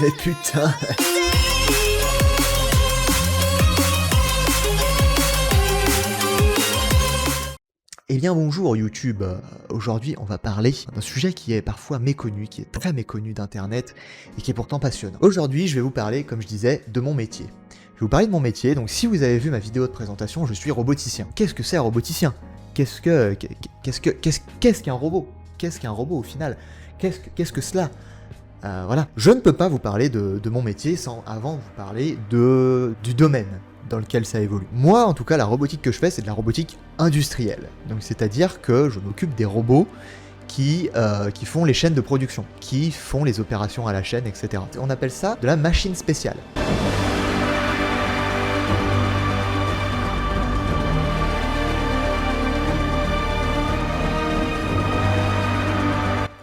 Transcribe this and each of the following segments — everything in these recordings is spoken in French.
Mais putain. Eh bien bonjour YouTube, aujourd'hui on va parler d'un sujet qui est parfois méconnu, qui est très méconnu d'internet et qui est pourtant passionnant. Aujourd'hui je vais vous parler, comme je disais, de mon métier. Je vais vous parler de mon métier, donc si vous avez vu ma vidéo de présentation, je suis roboticien. Qu'est-ce que c'est un roboticien? Qu'est-ce qu'un robot? Qu'est-ce qu'un robot au final? Qu'est-ce que cela? Voilà. Je ne peux pas vous parler de mon métier sans avant vous parler du domaine dans lequel ça évolue. Moi, en tout cas, la robotique que je fais, c'est de la robotique industrielle. Donc, c'est-à-dire que je m'occupe des robots qui font les chaînes de production, qui font les opérations à la chaîne, etc. On appelle ça de la machine spéciale.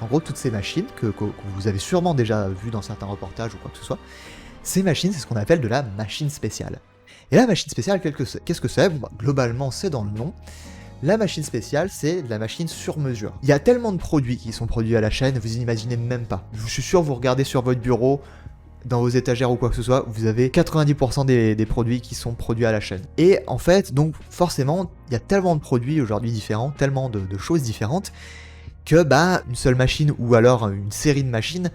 En gros, toutes ces machines que vous avez sûrement déjà vues dans certains reportages ou quoi que ce soit, ces machines, c'est ce qu'on appelle de la machine spéciale. Et la machine spéciale, qu'est-ce que c'est? Bon, bah, globalement, c'est dans le nom. La machine spéciale, c'est de la machine sur mesure. Il y a tellement de produits qui sont produits à la chaîne, vous n'imaginez même pas. Je suis sûr, vous regardez sur votre bureau, dans vos étagères ou quoi que ce soit, vous avez 90% des produits qui sont produits à la chaîne. Et en fait, donc forcément, il y a tellement de produits aujourd'hui différents, tellement de choses différentes, que bah, une seule machine ou alors une série de machines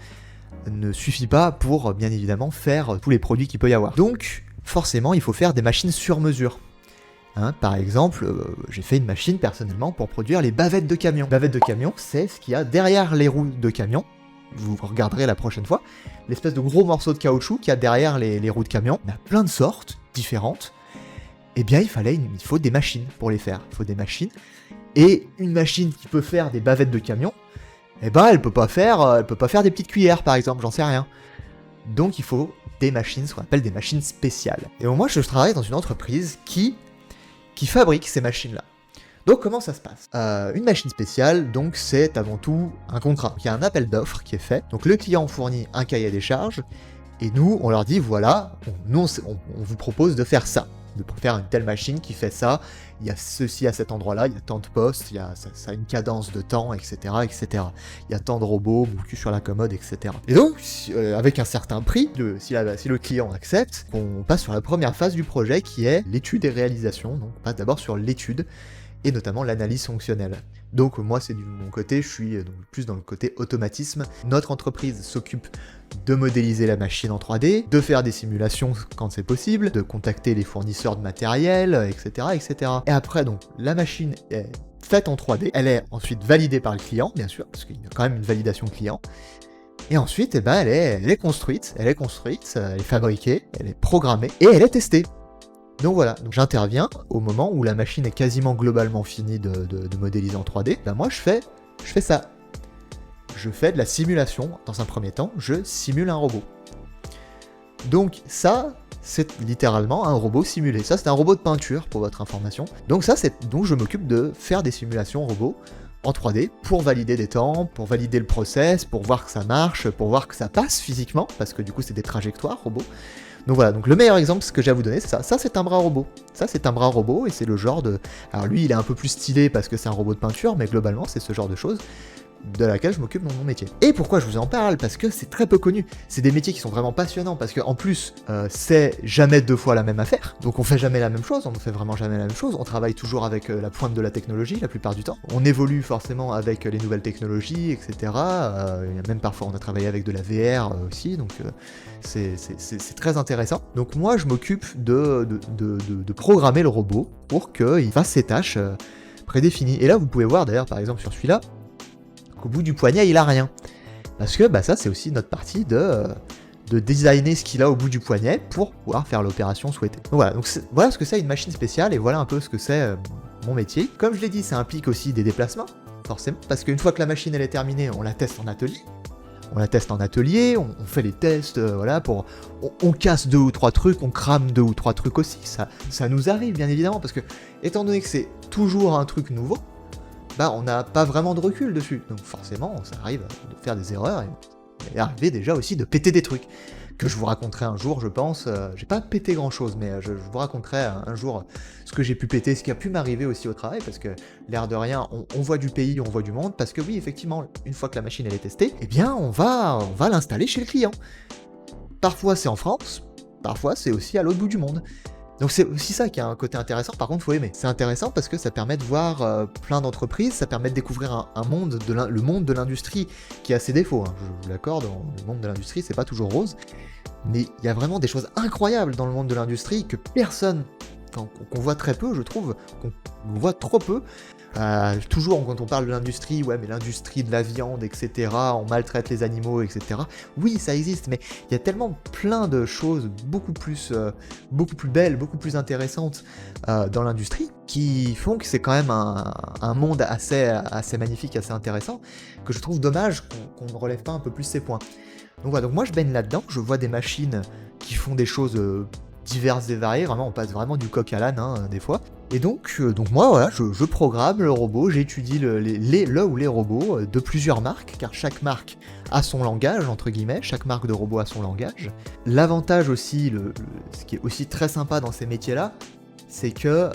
ne suffit pas pour, bien évidemment, faire tous les produits qu'il peut y avoir. Donc, forcément, il faut faire des machines sur mesure. Hein, par exemple, j'ai fait une machine personnellement pour produire les bavettes de camion. Bavettes de camion, c'est ce qu'il y a derrière les roues de camion. Vous regarderez la prochaine fois. L'espèce de gros morceau de caoutchouc qu'il y a derrière les roues de camion. Il y en a plein de sortes différentes. Eh bien, il faut des machines pour les faire. Il faut des machines. Et une machine qui peut faire des bavettes de camion, eh ben, elle peut pas faire des petites cuillères, par exemple, j'en sais rien. Donc, il faut des machines, ce qu'on appelle des machines spéciales. Et moi, je travaille dans une entreprise qui fabrique ces machines-là. Donc, comment ça se passe? Une machine spéciale, donc, c'est avant tout un contrat. Il y a un appel d'offres qui est fait. Donc, le client fournit un cahier des charges, et nous, on leur dit, voilà, on vous propose de faire ça. De faire une telle machine qui fait ça, il y a ceci à cet endroit-là, il y a tant de postes, ça a une cadence de temps, etc., etc. Il y a tant de robots, mon cul sur la commode, etc. Et donc, avec un certain prix, si le client accepte, on passe sur la première phase du projet qui est l'étude et réalisation. Donc, on passe d'abord sur l'étude et notamment l'analyse fonctionnelle. Donc moi, c'est de mon côté, je suis donc plus dans le côté automatisme. Notre entreprise s'occupe de modéliser la machine en 3D, de faire des simulations quand c'est possible, de contacter les fournisseurs de matériel, etc., etc. Et après, donc, la machine est faite en 3D, elle est ensuite validée par le client, bien sûr, parce qu'il y a quand même une validation client. Et ensuite, eh ben, elle est construite, elle est fabriquée, elle est programmée, et elle est testée. Donc voilà, donc j'interviens au moment où la machine est quasiment globalement finie de modéliser en 3D. Ben moi je fais ça. Je fais de la simulation. Dans un premier temps, je simule un robot. Donc ça, c'est littéralement un robot simulé. Ça, c'est un robot de peinture, pour votre information. Donc donc je m'occupe de faire des simulations robots en 3D pour valider des temps, pour valider le process, pour voir que ça marche, pour voir que ça passe physiquement, parce que du coup c'est des trajectoires robots. Donc voilà, donc le meilleur exemple, ce que j'ai à vous donner, c'est ça. Ça, c'est un bras robot. Ça, c'est un bras robot, et c'est le genre de... Alors lui, il est un peu plus stylé parce que c'est un robot de peinture, mais globalement, c'est ce genre de choses de laquelle je m'occupe dans mon métier. Et pourquoi je vous en parle? Parce que c'est très peu connu. C'est des métiers qui sont vraiment passionnants, parce qu'en plus, c'est jamais deux fois la même affaire. Donc on fait jamais la même chose, on ne fait vraiment jamais la même chose. On travaille toujours avec la pointe de la technologie, la plupart du temps. On évolue forcément avec les nouvelles technologies, etc. Même parfois, on a travaillé avec de la VR aussi, donc c'est très intéressant. Donc moi, je m'occupe de programmer le robot pour qu'il fasse ses tâches prédéfinies. Et là, vous pouvez voir, d'ailleurs, par exemple, sur celui-là, au bout du poignet, il a rien. Parce que bah, ça, c'est aussi notre partie de designer ce qu'il a au bout du poignet pour pouvoir faire l'opération souhaitée. Donc voilà ce que c'est une machine spéciale, et voilà un peu ce que c'est mon métier. Comme je l'ai dit, ça implique aussi des déplacements, forcément, parce qu'une fois que la machine elle est terminée, on la teste en atelier. On fait les tests, voilà, on casse 2 ou 3 trucs, on crame 2 ou 3 trucs aussi. Ça nous arrive, bien évidemment, parce que, étant donné que c'est toujours un truc nouveau, bah on n'a pas vraiment de recul dessus. Donc forcément, ça arrive de faire des erreurs, et il est arrivé déjà aussi de péter des trucs. Que je vous raconterai un jour, je pense. J'ai pas pété grand chose, mais je vous raconterai un jour ce que j'ai pu péter, ce qui a pu m'arriver aussi au travail, parce que l'air de rien, on voit du pays, on voit du monde, parce que oui, effectivement, une fois que la machine elle est testée, eh bien on va l'installer chez le client. Parfois c'est en France, parfois c'est aussi à l'autre bout du monde. Donc c'est aussi ça qui a un côté intéressant, par contre faut aimer. C'est intéressant parce que ça permet de voir plein d'entreprises, ça permet de découvrir un monde, le monde de l'industrie qui a ses défauts, hein. Je vous l'accorde, le monde de l'industrie c'est pas toujours rose, mais il y a vraiment des choses incroyables dans le monde de l'industrie que personne, qu'on voit très peu je trouve, qu'on voit trop peu. Toujours quand on parle de l'industrie, ouais mais l'industrie de la viande, etc., on maltraite les animaux, etc. Oui, ça existe, mais il y a tellement plein de choses beaucoup plus belles, beaucoup plus intéressantes dans l'industrie, qui font que c'est quand même un monde assez magnifique, assez intéressant, que je trouve dommage qu'on ne relève pas un peu plus ces points. Donc voilà, donc moi je baigne là-dedans, je vois des machines qui font des choses diverses et variées, vraiment on passe vraiment du coq à l'âne hein, des fois. Et donc moi voilà, je programme le robot, j'étudie le ou les robots de plusieurs marques, car chaque marque a son langage, entre guillemets, chaque marque de robot a son langage. L'avantage aussi, ce qui est aussi très sympa dans ces métiers-là, c'est que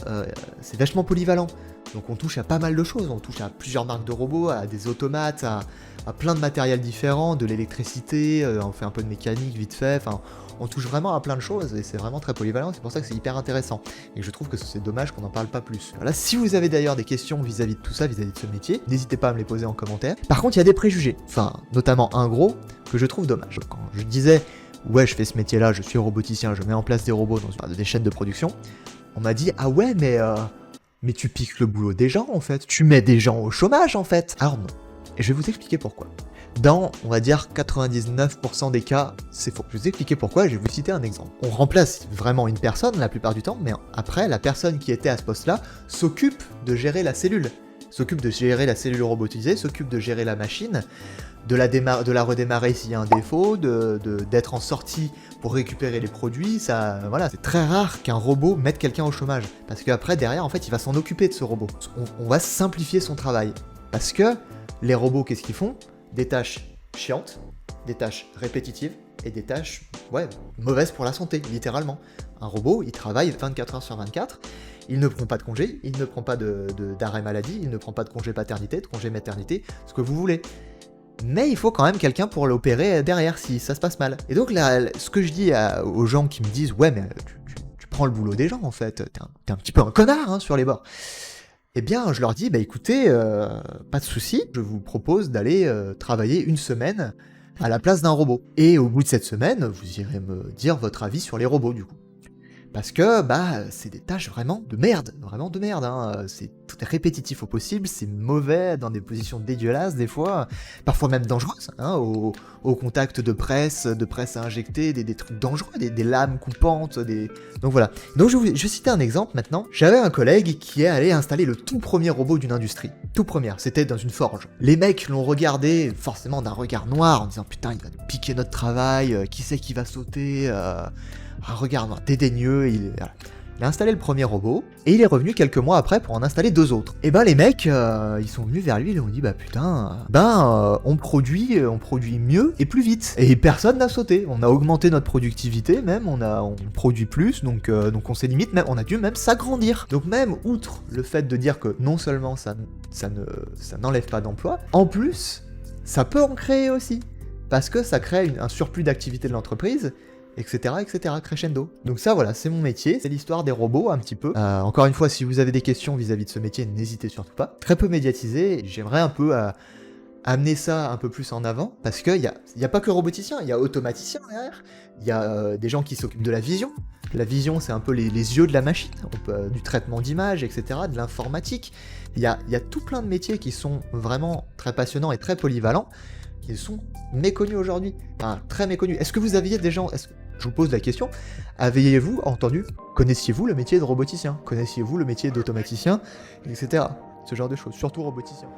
c'est vachement polyvalent. Donc on touche à pas mal de choses, on touche à plusieurs marques de robots, à des automates, à plein de matériel différents, de l'électricité, on fait un peu de mécanique vite fait, enfin on touche vraiment à plein de choses et c'est vraiment très polyvalent, c'est pour ça que c'est hyper intéressant. Et je trouve que c'est dommage qu'on n'en parle pas plus. Voilà, si vous avez d'ailleurs des questions vis-à-vis de tout ça, vis-à-vis de ce métier, n'hésitez pas à me les poser en commentaire. Par contre, il y a des préjugés, enfin notamment un gros, que je trouve dommage. Quand je disais, ouais je fais ce métier-là, je suis roboticien, je mets en place des robots dans des chaînes de production, on m'a dit, ah ouais mais tu piques le boulot des gens en fait, tu mets des gens au chômage en fait. Alors non, et je vais vous expliquer pourquoi. Dans, on va dire, 99% des cas, c'est faux. Je vais vous expliquer pourquoi et je vais vous citer un exemple. On remplace vraiment une personne la plupart du temps, mais après, la personne qui était à ce poste-là s'occupe de gérer la cellule. S'occupe de gérer la cellule robotisée, s'occupe de gérer la machine, de la redémarrer s'il y a un défaut, d'être en sortie pour récupérer les produits. Ça, voilà, c'est très rare qu'un robot mette quelqu'un au chômage. Parce qu'après, derrière, en fait, il va s'en occuper de ce robot. On va simplifier son travail. Parce que les robots, qu'est-ce qu'ils font ? Des tâches chiantes, des tâches répétitives et des tâches, ouais, mauvaises pour la santé, littéralement. Un robot, il travaille 24 heures sur 24, il ne prend pas de congé, il ne prend pas d'arrêt maladie, il ne prend pas de congé paternité, de congé maternité, ce que vous voulez. Mais il faut quand même quelqu'un pour l'opérer derrière si ça se passe mal. Et donc là, ce que je dis aux gens qui me disent « Ouais, mais tu prends le boulot des gens en fait, t'es un petit peu un connard hein, sur les bords ». Eh bien, je leur dis, bah écoutez, pas de souci, je vous propose d'aller travailler une semaine à la place d'un robot. Et au bout de cette semaine, vous irez me dire votre avis sur les robots, du coup. Parce que, bah, c'est des tâches vraiment de merde, hein. C'est tout répétitif au possible, c'est mauvais, dans des positions dégueulasses des fois, parfois même dangereuses, hein, au contact de presse à injecter, des trucs dangereux, des lames coupantes, Donc voilà. Donc je vais citer un exemple maintenant. J'avais un collègue qui est allé installer le tout premier robot d'une industrie. Tout premier, c'était dans une forge. Les mecs l'ont regardé forcément d'un regard noir en disant « Putain, il va nous piquer notre travail, qui c'est qui va sauter un regard noir, dédaigneux, il a installé le premier robot, et il est revenu quelques mois après pour en installer deux autres. Et ben les mecs, ils sont venus vers lui, ils lui ont dit bah putain, on produit mieux et plus vite. Et personne n'a sauté, on a augmenté notre productivité même, on produit plus, donc on s'est limite, on a dû même s'agrandir. Donc même outre le fait de dire que non seulement ça n'enlève pas d'emploi, en plus, ça peut en créer aussi. Parce que ça crée un surplus d'activité de l'entreprise, etc., crescendo. Donc ça, voilà, c'est mon métier, c'est l'histoire des robots, un petit peu. Encore une fois, si vous avez des questions vis-à-vis de ce métier, n'hésitez surtout pas. Très peu médiatisé, j'aimerais un peu amener ça un peu plus en avant, parce qu'il y a pas que roboticien, il y a automaticien derrière, il y a des gens qui s'occupent de la vision. La vision, c'est un peu les yeux de la machine, du traitement d'image, etc., de l'informatique. Il y a tout plein de métiers qui sont vraiment très passionnants et très polyvalents, qui sont méconnus aujourd'hui, enfin très méconnus. Est-ce que vous aviez des gens... Je vous pose la question, aviez-vous entendu, connaissiez-vous le métier de roboticien? Connaissiez-vous le métier d'automaticien, etc. Ce genre de choses, surtout roboticien.